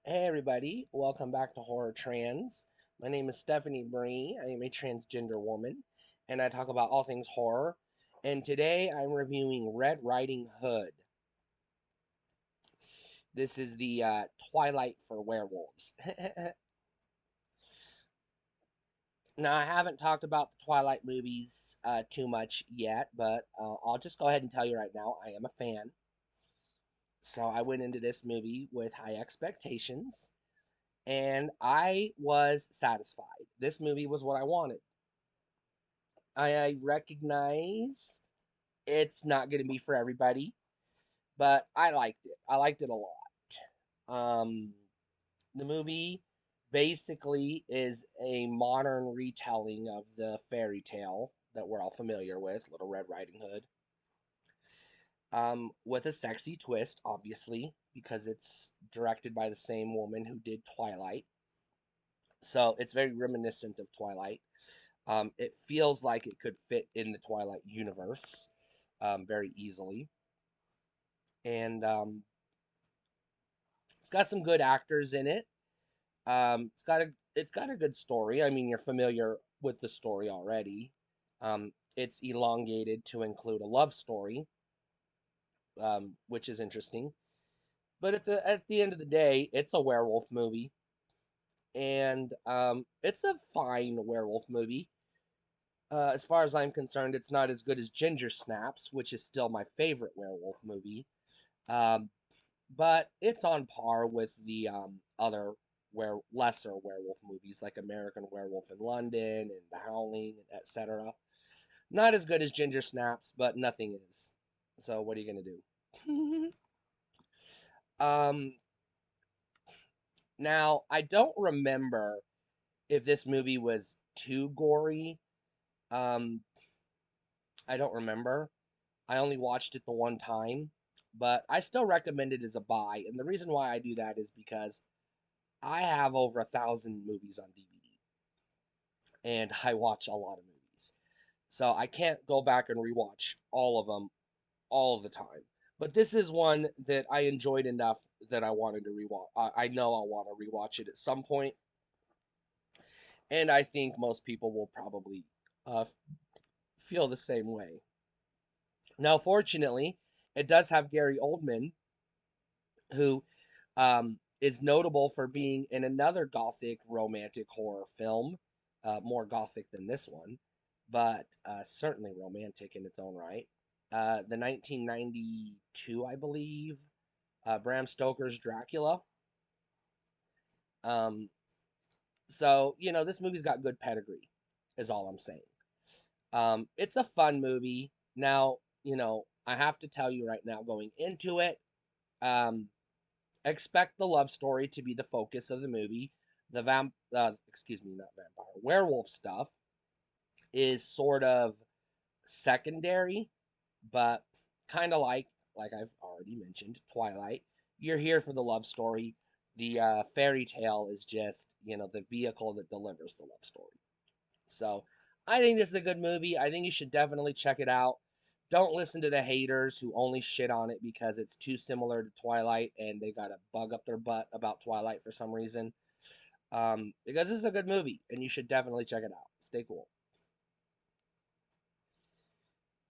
Hey everybody, welcome back to Horror Trans. My name is Stephanie Bree. I am a transgender woman, and I talk about all things horror. And today I'm reviewing Red Riding Hood. This is the Twilight for werewolves. Now, I haven't talked about the Twilight movies too much yet, but I'll just go ahead and tell you right now, I am a fan. So I went into this movie with high expectations, and I was satisfied. This movie was what I wanted. I recognize it's not going to be for everybody, but I liked it. I liked it a lot. Um, the movie basically is a modern retelling of the fairy tale that we're all familiar with, Little Red Riding Hood, with a sexy twist, obviously, because it's directed by the same woman who did Twilight. So it's very reminiscent of Twilight. It feels like it could fit in the Twilight universe very easily. And it's got some good actors in it. It's got a good story. I mean, you're familiar with the story already. It's elongated to include a love story, which is interesting. But at the end of the day, it's a werewolf movie, and it's a fine werewolf movie. As far as I'm concerned, it's not as good as Ginger Snaps, which is still my favorite werewolf movie. Um, but it's on par with the other lesser werewolf movies like American Werewolf in London and The Howling, etc. Not as good as Ginger Snaps, but nothing is. So what are you gonna do? um, Now I don't remember if this movie was too gory. Um, I don't remember. I only watched it the one time, but I still recommend it as a buy. And the reason why I do that is because I have over 1,000 movies on DVD, and I watch a lot of movies. So I can't go back and rewatch all of them all the time. But this is one that I enjoyed enough that I wanted to rewatch. I know I'll want to rewatch it at some point, and I think most people will probably uh, feel the same way. Now, fortunately, it does have Gary Oldman, who is notable for being in another gothic romantic horror film, more gothic than this one, but certainly romantic in its own right. The 1992, I believe, Bram Stoker's Dracula. Um, so, this movie's got good pedigree, is all I'm saying. It's a fun movie. Now, I have to tell you right now, going into it, um, expect the love story to be the focus of the movie. Excuse me, not vampire, werewolf stuff is sort of secondary, but kind of like I've already mentioned, Twilight. You're here for the love story. The fairy tale is just, the vehicle that delivers the love story. So I think this is a good movie. I think you should definitely check it out. Don't listen to the haters who only shit on it because it's too similar to Twilight and they got a bug up their butt about Twilight for some reason. Because this is a good movie and you should definitely check it out. Stay cool.